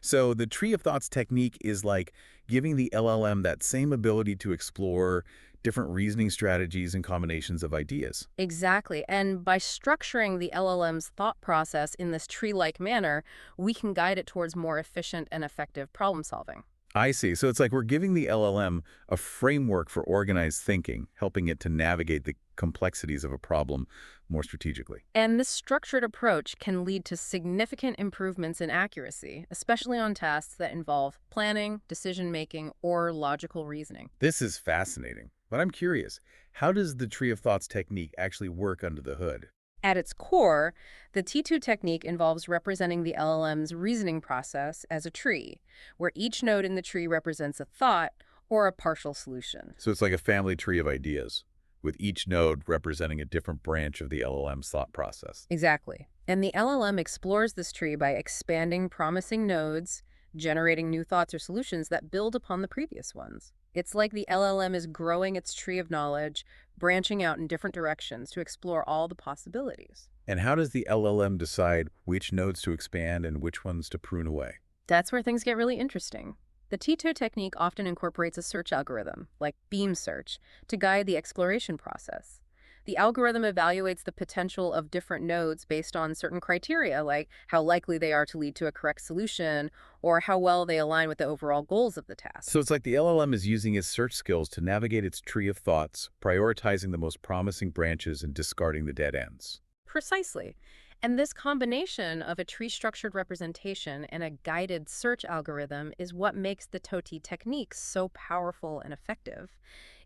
So the tree of thoughts technique is like giving the LLM that same ability to explore different reasoning strategies and combinations of ideas.
Exactly. And by structuring the LLM's thought process in this tree-like manner, we can guide it towards more efficient and effective problem solving.
I see. So it's like we're giving the LLM a framework for organized thinking, helping it to navigate the complexities of a problem more strategically.
And this structured approach can lead to significant improvements in accuracy, especially on tasks that involve planning, decision-making, or logical reasoning.
This is fascinating, but I'm curious, how does the tree of thoughts technique actually work under the hood?
At its core, the T2 technique involves representing the LLM's reasoning process as a tree, where each node in the tree represents a thought or a partial solution.
So it's like a family tree of ideas, with each node representing a different branch of the LLM's thought process.
Exactly. And the LLM explores this tree by expanding promising nodes, generating new thoughts or solutions that build upon the previous ones. It's like the LLM is growing its tree of knowledge, branching out in different directions to explore all the possibilities.
And how does the LLM decide which nodes to expand and which ones to prune away?
That's where things get really interesting. The T2 technique often incorporates a search algorithm, like beam search, to guide the exploration process. The algorithm evaluates the potential of different nodes based on certain criteria, like how likely they are to lead to a correct solution or how well they align with the overall goals of the task.
So it's like the LLM is using its search skills to navigate its tree of thoughts, prioritizing the most promising branches and discarding the dead ends.
Precisely. And this combination of a tree-structured representation and a guided search algorithm is what makes the TOTI technique so powerful and effective.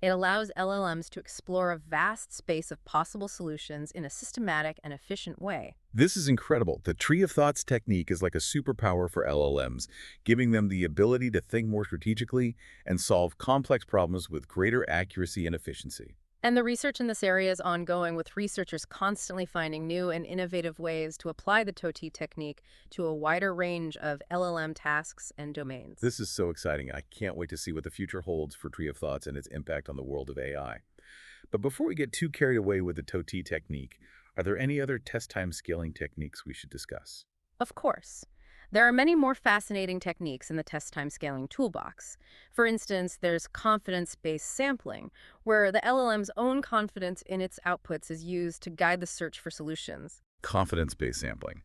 It allows LLMs to explore a vast space of possible solutions in a systematic and efficient way.
This is incredible. The tree of thoughts technique is like a superpower for LLMs, giving them the ability to think more strategically and solve complex problems with greater accuracy and efficiency.
And the research in this area is ongoing, with researchers constantly finding new and innovative ways to apply the TOTI technique to a wider range of LLM tasks and domains.
This is so exciting. I can't wait to see what the future holds for Tree of Thoughts and its impact on the world of AI. But before we get too carried away with the TOTI technique, are there any other test time scaling techniques we should discuss?
Of course. There are many more fascinating techniques in the test time scaling toolbox. For instance, there's confidence-based sampling, where the LLM's own confidence in its outputs is used to guide the search for solutions.
Confidence-based sampling.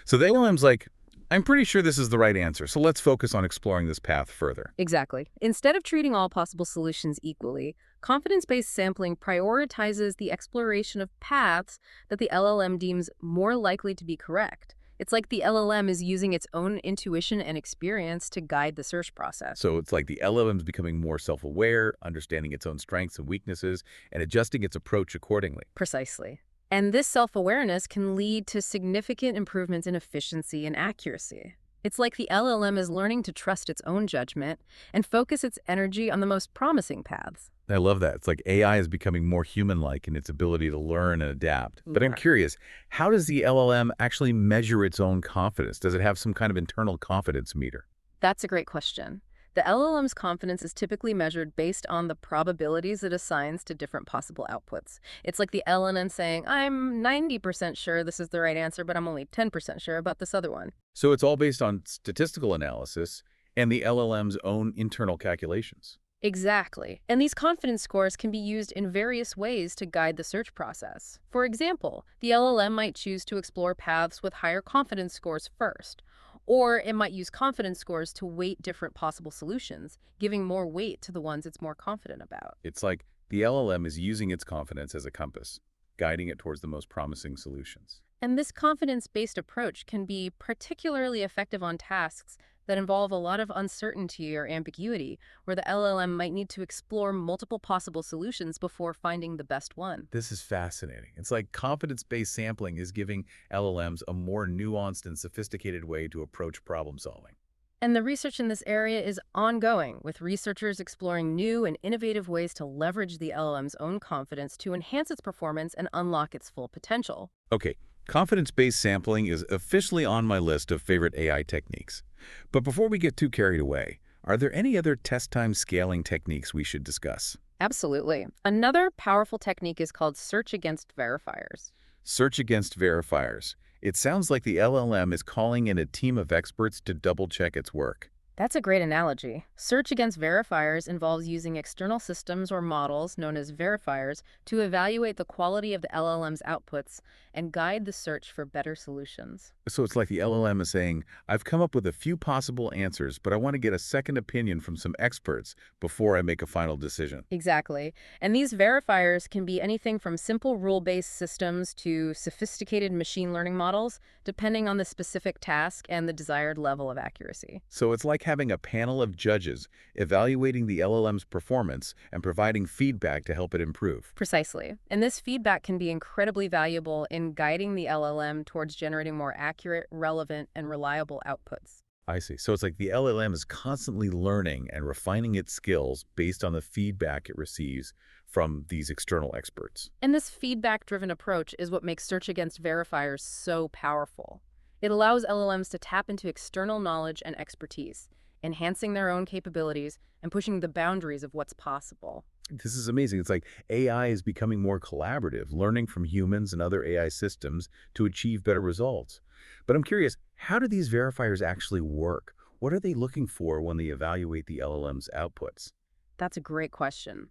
So the LLM's like, I'm pretty sure this is the right answer, so let's focus on exploring this path further.
Exactly. Instead of treating all possible solutions equally, confidence-based sampling prioritizes the exploration of paths that the LLM deems more likely to be correct. It's like the LLM is using its own intuition and experience to guide the search process.
So it's like the LLM's becoming more self-aware, understanding its own strengths and weaknesses, and adjusting its approach accordingly.
Precisely. And this self-awareness can lead to significant improvements in efficiency and accuracy. It's like the LLM is learning to trust its own judgment and focus its energy on the most promising paths.
I love that. It's like AI is becoming more human-like in its ability to learn and adapt. But I'm curious, how does the LLM actually measure its own confidence? Does it have some kind of internal confidence meter?
That's a great question. The LLM's confidence is typically measured based on the probabilities it assigns to different possible outputs. It's like the LLM saying, I'm 90% sure this is the right answer, but I'm only 10% sure about this other one.
So it's all based on statistical analysis and the LLM's own internal calculations.
Exactly. And these confidence scores can be used in various ways to guide the search process. For example, the LLM might choose to explore paths with higher confidence scores first, or it might use confidence scores to weight different possible solutions, giving more weight to the ones it's more confident about.
It's like the LLM is using its confidence as a compass, guiding it towards the most promising solutions.
And this confidence-based approach can be particularly effective on tasks that involve a lot of uncertainty or ambiguity, where the LLM might need to explore multiple possible solutions before finding the best one.
This is fascinating. It's like confidence-based sampling is giving LLMs a more nuanced and sophisticated way to approach problem solving.
And the research in this area is ongoing, with researchers exploring new and innovative ways to leverage the LLM's own confidence to enhance its performance and unlock its full potential.
Okay, confidence-based sampling is officially on my list of favorite AI techniques. But before we get too carried away, are there any other test time scaling techniques we should discuss?
Absolutely. Another powerful technique is called search against verifiers.
Search against verifiers. It sounds like the LLM is calling in a team of experts to double-check its work.
That's a great analogy. Search against verifiers involves using external systems or models known as verifiers to evaluate the quality of the LLM's outputs and guide the search for better solutions.
So it's like the LLM is saying, I've come up with a few possible answers, but I want to get a second opinion from some experts before I make a final decision.
Exactly. And these verifiers can be anything from simple rule-based systems to sophisticated machine learning models, depending on the specific task and the desired level of accuracy.
So it's like having a panel of judges evaluating the LLM's performance and providing feedback to help it improve.
Precisely. And this feedback can be incredibly valuable in guiding the LLM towards generating more accurate, relevant, and reliable outputs.
I see. So it's like the LLM is constantly learning and refining its skills based on the feedback it receives from these external experts.
And this feedback-driven approach is what makes search against verifiers so powerful. It allows LLMs to tap into external knowledge and expertise, enhancing their own capabilities and pushing the boundaries of what's possible.
This is amazing. It's like AI is becoming more collaborative, learning from humans and other AI systems to achieve better results. But I'm curious, how do these verifiers actually work? What are they looking for when they evaluate the LLM's outputs?
That's a great question.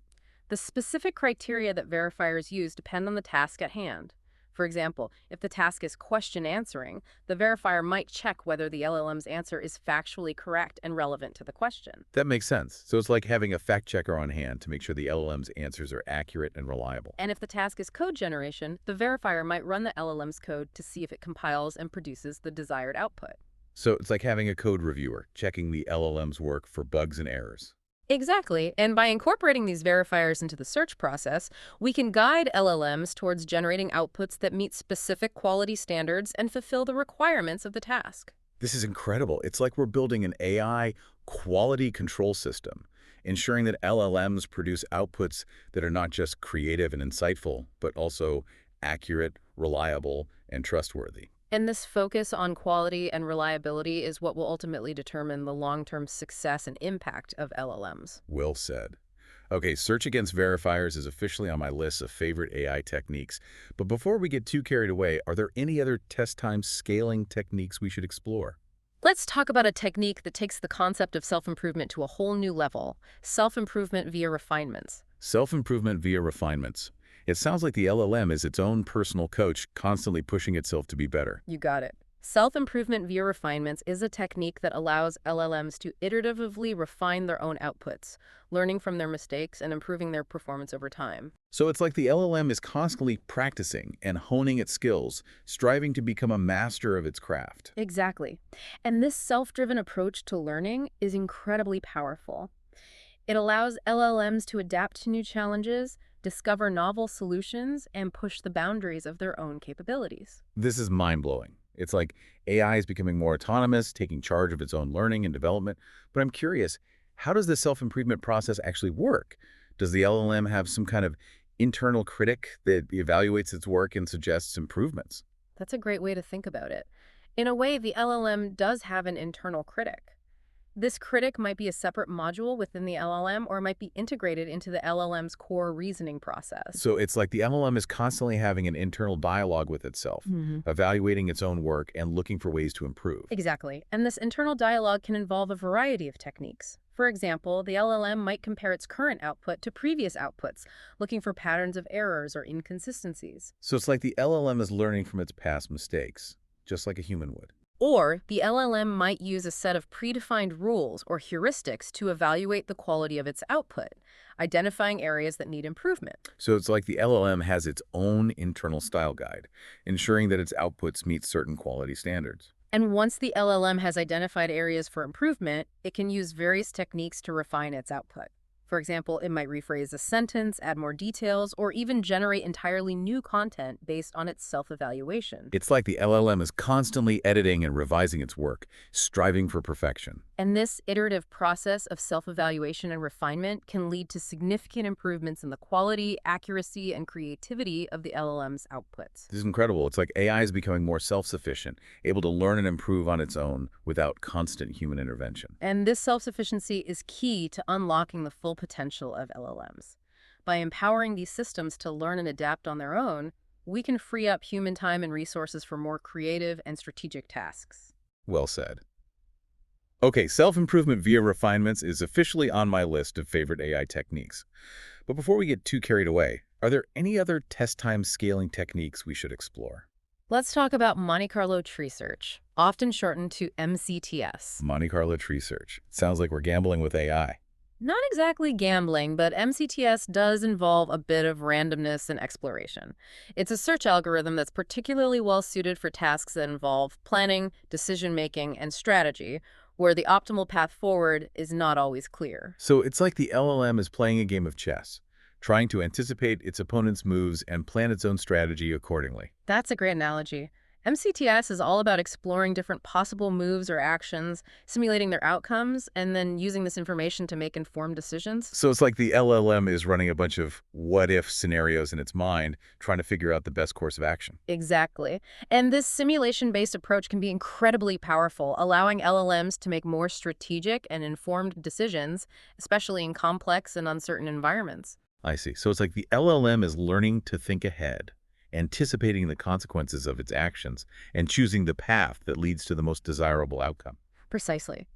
The specific criteria that verifiers use depend on the task at hand. For example, if the task is question answering, the verifier might check whether the LLM's answer is factually correct and relevant to the question.
That makes sense. So it's like having a fact checker on hand to make sure the LLM's answers are accurate and reliable.
And if the task is code generation, the verifier might run the LLM's code to see if it compiles and produces the desired output.
So it's like having a code reviewer, checking the LLM's work for bugs and errors.
Exactly, and by incorporating these verifiers into the search process, we can guide LLMs towards generating outputs that meet specific quality standards and fulfill the requirements of the task.
This is incredible. It's like we're building an AI quality control system, ensuring that LLMs produce outputs that are not just creative and insightful, but also accurate, reliable, and trustworthy.
And this focus on quality and reliability is what will ultimately determine the long-term success and impact of LLMs.
Well said. Okay, search against verifiers is officially on my list of favorite AI techniques. But before we get too carried away, are there any other test time scaling techniques we should explore?
Let's talk about a technique that takes the concept of self-improvement to a whole new level: self-improvement via refinements.
Self-improvement via refinements. It sounds like the LLM is its own personal coach, constantly pushing itself to be better.
You got it. Self-improvement via refinements is a technique that allows LLMs to iteratively refine their own outputs, learning from their mistakes and improving their performance over time.
So it's like the LLM is constantly practicing and honing its skills, striving to become a master of its craft.
Exactly. And this self-driven approach to learning is incredibly powerful. It allows LLMs to adapt to new challenges, discover novel solutions, and push the boundaries of their own capabilities.
This is mind-blowing. It's like AI is becoming more autonomous, taking charge of its own learning and development. But I'm curious, how does the self-improvement process actually work? Does the LLM have some kind of internal critic that evaluates its work and suggests improvements?
That's a great way to think about it. In a way, the LLM does have an internal critic. This critic might be a separate module within the LLM or might be integrated into the LLM's core reasoning process.
So it's like the LLM is constantly having an internal dialogue with itself,
Hmm.
evaluating its own work and looking for ways to improve.
Exactly. And this internal dialogue can involve a variety of techniques. For example, the LLM might compare its current output to previous outputs, looking for patterns of errors or inconsistencies.
So it's like the LLM is learning from its past mistakes, just like a human would.
Or the LLM might use a set of predefined rules or heuristics to evaluate the quality of its output, identifying areas that need improvement.
So it's like the LLM has its own internal style guide, ensuring that its outputs meet certain quality standards.
And once the LLM has identified areas for improvement, it can use various techniques to refine its output. For example, it might rephrase a sentence, add more details, or even generate entirely new content based on its self-evaluation.
It's like the LLM is constantly editing and revising its work, striving for perfection.
And this iterative process of self-evaluation and refinement can lead to significant improvements in the quality, accuracy, and creativity of the LLM's outputs.
This is incredible. It's like AI is becoming more self-sufficient, able to learn and improve on its own without constant human intervention.
And this self-sufficiency is key to unlocking the full potential of LLMs. By empowering these systems to learn and adapt on their own, we can free up human time and resources for more creative and strategic tasks.
Well said. Okay, self-improvement via refinements is officially on my list of favorite AI techniques. But before we get too carried away, are there any other test time scaling techniques we should explore?
Let's talk about Monte Carlo tree search, often shortened to MCTS.
Monte Carlo tree search. Sounds like we're gambling with AI.
Not exactly gambling, but MCTS does involve a bit of randomness and exploration. It's a search algorithm that's particularly well suited for tasks that involve planning, decision-making, and strategy, where the optimal path forward is not always clear.
So it's like the LLM is playing a game of chess, trying to anticipate its opponent's moves and plan its own strategy accordingly.
That's a great analogy. MCTS is all about exploring different possible moves or actions, simulating their outcomes, and then using this information to make informed decisions.
So it's like the LLM is running a bunch of what-if scenarios in its mind, trying to figure out the best course of action.
Exactly. And this simulation-based approach can be incredibly powerful, allowing LLMs to make more strategic and informed decisions, especially in complex and uncertain environments.
I see. So it's like the LLM is learning to think ahead, anticipating the consequences of its actions, and choosing the path that leads to the most desirable outcome.
Precisely.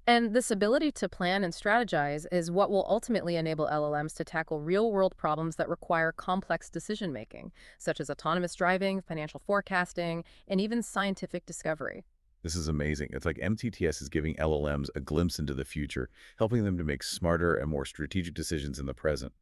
And this ability to plan and strategize is what will ultimately enable LLMs to tackle real-world problems that require complex decision-making, such as autonomous driving, financial forecasting, and even scientific discovery.
This is amazing. It's like MTTS is giving LLMs a glimpse into the future, helping them to make smarter and more strategic decisions in the present.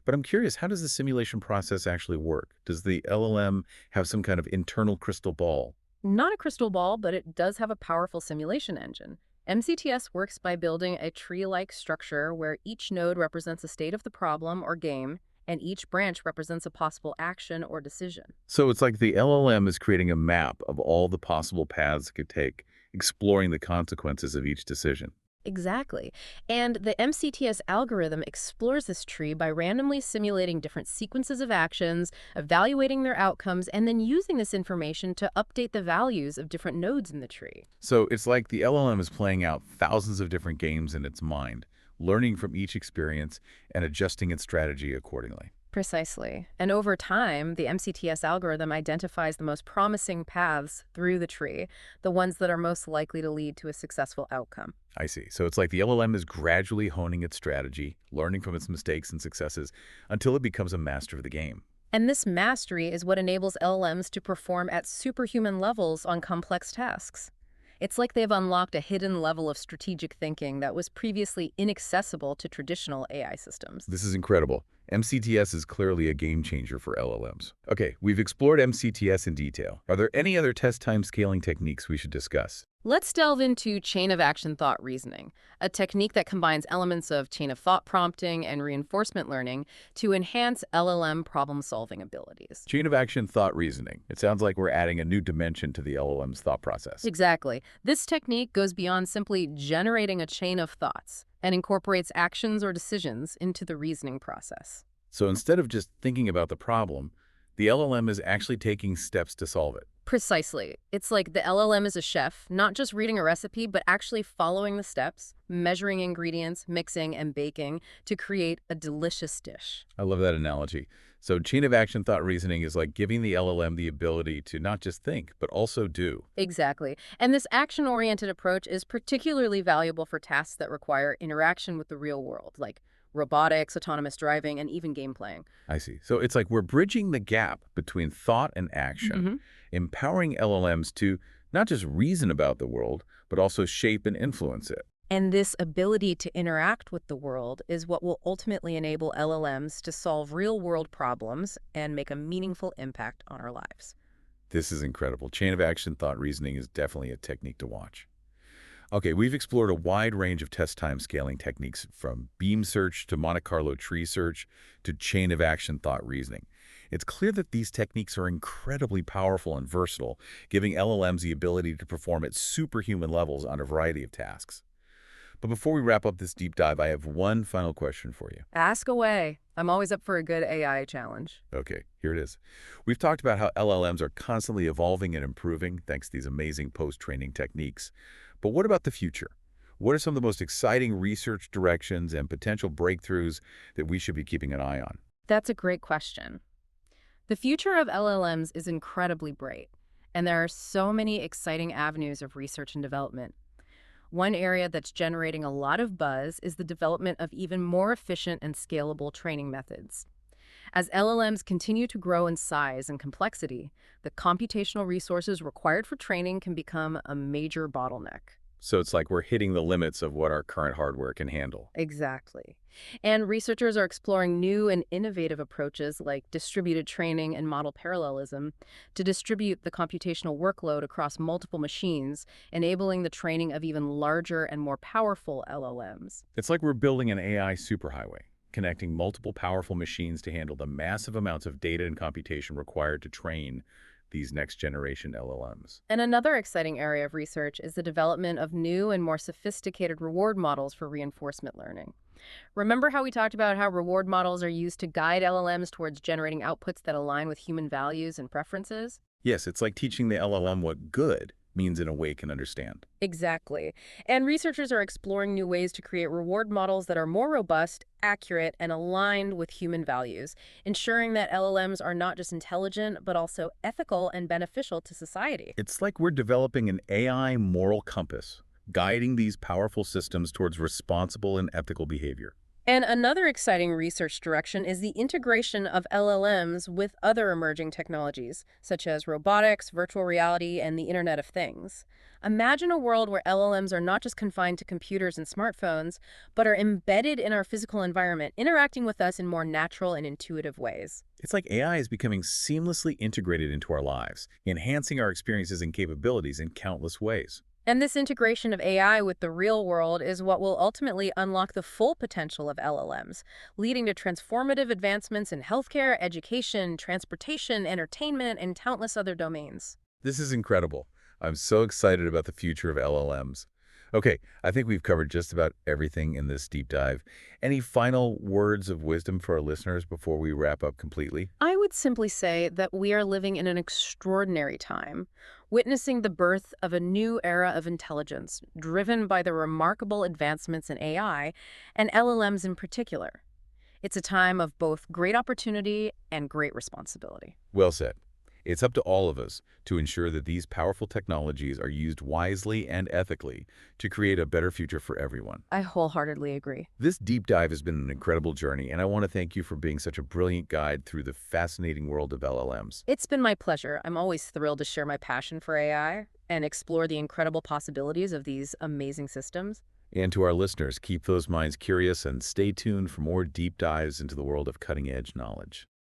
But I'm curious, how does the simulation process actually work? Does the LLM have some kind of internal crystal ball?
Not a crystal ball, but it does have a powerful simulation engine. MCTS works by building a tree-like structure where each node represents a state of the problem or game, and each branch represents a possible action or decision.
So it's like the LLM is creating a map of all the possible paths it could take, exploring the consequences of each decision.
Exactly. And the MCTS algorithm explores this tree by randomly simulating different sequences of actions, evaluating their outcomes, and then using this information to update the values of different nodes in the tree.
So it's like the LLM is playing out thousands of different games in its mind, learning from each experience and adjusting its strategy accordingly.
Precisely. And over time, the MCTS algorithm identifies the most promising paths through the tree, the ones that are most likely to lead to a successful outcome.
I see. So it's like the LLM is gradually honing its strategy, learning from its mistakes and successes until it becomes a master of the game.
And this mastery is what enables LLMs to perform at superhuman levels on complex tasks. It's like they've unlocked a hidden level of strategic thinking that was previously inaccessible to traditional AI systems.
This is incredible. MCTS is clearly a game changer for LLMs. Okay, we've explored MCTS in detail. Are there any other test time scaling techniques we should discuss?
Let's delve into chain of action thought reasoning, a technique that combines elements of chain of thought prompting and reinforcement learning to enhance LLM problem-solving abilities.
Chain of action thought reasoning. It sounds like we're adding a new dimension to the LLM's thought process.
Exactly. This technique goes beyond simply generating a chain of thoughts and incorporates actions or decisions into the reasoning process.
So instead of just thinking about the problem, The LLM is actually taking steps to solve it.
Precisely. It's like the LLM is a chef, not just reading a recipe, but actually following the steps, measuring ingredients, mixing, and baking to create a delicious dish.
I love that analogy. So chain of action thought reasoning is like giving the LLM the ability to not just think, but also do.
Exactly. And this action-oriented approach is particularly valuable for tasks that require interaction with the real world, like robotics, autonomous driving, and even game playing.
I see. So it's like we're bridging the gap between thought and action, empowering LLMs to not just reason about the world, but also shape and influence it.
And this ability to interact with the world is what will ultimately enable LLMs to solve real-world problems and make a meaningful impact on our lives.
This is incredible. Chain of action thought reasoning is definitely a technique to watch. Okay, we've explored a wide range of test time scaling techniques from beam search to Monte Carlo tree search to chain of action thought reasoning. It's clear that these techniques are incredibly powerful and versatile, giving LLMs the ability to perform at superhuman levels on a variety of tasks. But before we wrap up this deep dive, I have one final question for you.
Ask away. I'm always up for a good AI challenge.
Okay, here it is. We've talked about how LLMs are constantly evolving and improving thanks to these amazing post-training techniques. But what about the future? What are some of the most exciting research directions and potential breakthroughs that we should be keeping an eye on?
That's a great question. The future of LLMs is incredibly bright, and there are so many exciting avenues of research and development. One area that's generating a lot of buzz is the development of even more efficient and scalable training methods. As LLMs continue to grow in size and complexity, the computational resources required for training can become a major bottleneck.
So it's like we're hitting the limits of what our current hardware can handle.
Exactly. And researchers are exploring new and innovative approaches like distributed training and model parallelism to distribute the computational workload across multiple machines, enabling the training of even larger and more powerful LLMs.
It's like we're building an AI superhighway, connecting multiple powerful machines to handle the massive amounts of data and computation required to train these next-generation LLMs.
And another exciting area of research is the development of new and more sophisticated reward models for reinforcement learning. Remember how we talked about how reward models are used to guide LLMs towards generating outputs that align with human values and preferences?
Yes, it's like teaching the LLM what good means in a way it can understand.
Exactly. And researchers are exploring new ways to create reward models that are more robust, accurate, and aligned with human values, ensuring that LLMs are not just intelligent, but also ethical and beneficial to society.
It's like we're developing an AI moral compass, guiding these powerful systems towards responsible and ethical behavior.
And another exciting research direction is the integration of LLMs with other emerging technologies, such as robotics, virtual reality, and the Internet of Things. Imagine a world where LLMs are not just confined to computers and smartphones, but are embedded in our physical environment, interacting with us in more natural and intuitive ways.
It's like AI is becoming seamlessly integrated into our lives, enhancing our experiences and capabilities in countless ways.
And this integration of AI with the real world is what will ultimately unlock the full potential of LLMs, leading to transformative advancements in healthcare, education, transportation, entertainment, and countless other domains.
This is incredible. I'm so excited about the future of LLMs. Okay, I think we've covered just about everything in this deep dive. Any final words of wisdom for our listeners before we wrap up completely?
I would simply say that we are living in an extraordinary time, witnessing the birth of a new era of intelligence, driven by the remarkable advancements in AI and LLMs in particular. It's a time of both great opportunity and great responsibility.
Well said. It's up to all of us to ensure that these powerful technologies are used wisely and ethically to create a better future for everyone.
I wholeheartedly agree.
This deep dive has been an incredible journey, and I want to thank you for being such a brilliant guide through the fascinating world of LLMs.
It's been my pleasure. I'm always thrilled to share my passion for AI and explore the incredible possibilities of these amazing systems.
And to our listeners, keep those minds curious and stay tuned for more deep dives into the world of cutting-edge knowledge.